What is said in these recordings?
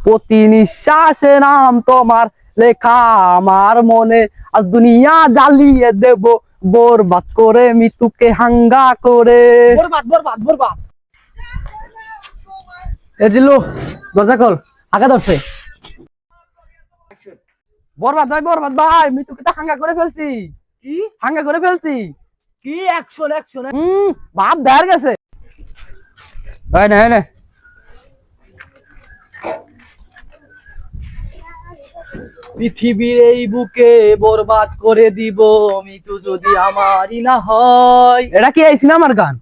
প্রতি নিঃশ্বাসে নাম তোমার লেখা আমার মনে, আজ দুনিয়া জ্বালিয়ে দেব বরবাদ করে মৃত্যুকে হাঙ্গা করে। বরবাদ বরবাদ বরবাদ। এ দিলু দরজা খোল, আগা ধরছে। বরবাদ ভাই মৃত্যুকে তো হাঙ্গা করে ফেলছি। কি হাঙ্গা করে ফেলছি। কি অ্যাকশন অ্যাকশন। বাপ দেয়ার গেছে। ভাই না না পৃথিবীর এই বুকে বরবাদ করে দিব মৃত্যু যদি আমারই না হয়। এটা কি এই সিনেমার গান?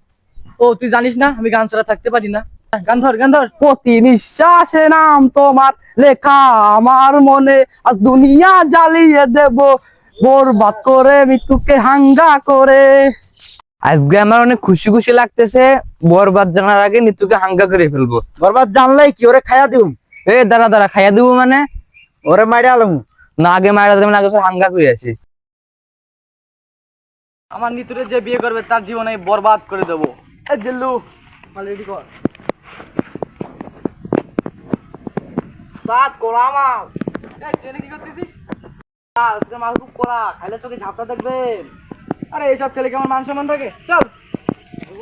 ও তুই জানিস না আমি গান ছাড়া থাকতে পারি না। গান ধর গান ধর। প্রতি নিঃশ্বাসে নাম তোমার লেখা আমার মনে, আজ দুনিয়া জ্বালিয়ে দেব বরবাদ করে মৃত্যুকে হাঙ্গা করে। আজকে আমার অনেক খুশি খুশি লাগতেছে, বরবাদ জানার আগে মৃত্যুকে হাঙ্গা করে ফেলবো। বরবাদ জানলাই কি ওরে খাইয়া দিউম। এ দাঁড়া দাঁড়া, খাইয়া দেবো মানে? ওরে মাইরে আলম। না আগে মারা দেবেন, আগে হাঙ্গা করে আসি। আমার নিতুরে যে বিয়ে করবে তার জীবনে বরবাদ করে দেবো। এই জিল্লু মাল রেডি কর। সাত কোলা মাল। এই চেনে কি করতেছিস? আজকে মাল খুব কোলা, খাইলে চোখে ঝাপটা দেখবেন। আরে এইসব খেলে কেমন মান সম্মান থাকে? চল।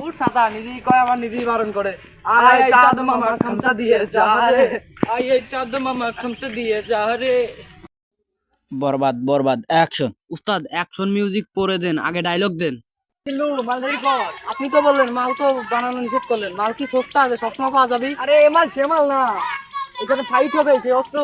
উঠ সাদা, নিজেই কয় আমার নিজেই বারণ করে। আয় চাঁদ মামা খামচা দিয়ে যা রে। আয় চাঁদ মামা খামচা দিয়ে যা রে। বরবাদ বরবাদ অ্যাকশন। উস্তাদ অ্যাকশন মিউজিক পরে দেন, আগে ডায়লগ দেন। জিল্লু মাল রেডি কর। আপনি তো বললেন মাল তো বানানো নিষেধ করলেন। মাল কি সস্তা আছে, সবসময় পাওয়া যাবে? আরে এ মাল সে মাল না, এখানে ফাইট হবে সেই অস্ত্র।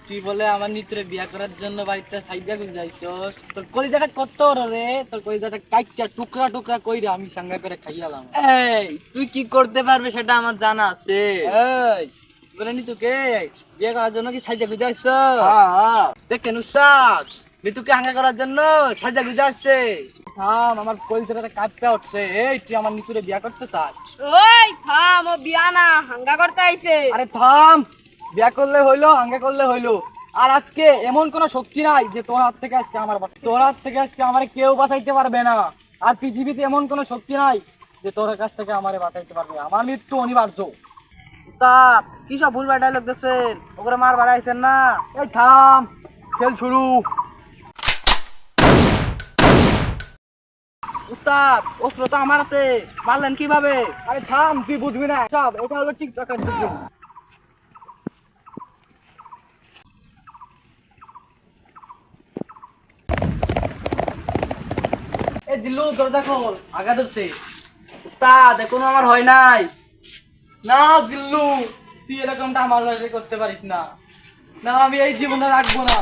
তুই বলে আমার নিতুরে বিয়া করার জন্য বাড়িতে সাইডা করে যাইছস। তোর কলিজাটা কত রে, তোর কলিজাটা কাইচা টুকরা টুকরা কইরা আমি সাঙ্গা করে খাইয়ালাম। এই তুই কি করতে পারবে সেটা আমার জানা আছে। এই বলে নিতুকে বিয়ে করার জন্য কি সাইজা গুজা আইছ? দেখেন উস্তাদ, নিতুকে হাঙ্গা করার জন্য সাইজা গুজা আসছে। থাম, আমার কলিজাটা কাঁপতে উঠছে। এই তুই আমার নিতুরে বিয়া করতে চাস? ওই থাম, ও বিয়া না হাঙ্গা করতে আইছে। আরে থাম, বিয়া করলে হইলো, হাঙ্গা করলে হইলো। আর আজকে এমন কোন শক্তি নাই যে তোর হাত থেকে আজকে তোর হাত থেকে আজকে আমারে কেউ বাঁচাইতে পারবে না। আর পৃথিবীতে এমন কোন শক্তি নাই যে তোর কাছ থেকে আমারে বাঁচাইতে পারবে। আমার মৃত্যু অনিবার্য। উস্তাদ কি সব ভুলভাল ডায়লগ দিচ্ছেন, ওগুলো মার বাড়াইছেন না। এই থাম, খেল শুরু। উস্তাদ অস্ত্র তো আমার আছে, মারলেন কিভাবে? আরে থাম, তুই বুঝবি না সব। এটা হলো টিকটকের যুগ। এই দিল্লু দরজা খোল, আগা ধরছে। উস্তাদ এখনো আমার হয় নাই। না জিল্লু, তুই এরকমটা আমার লাগে করতে পারিস না। না আমি এই জীবনে রাখবো না।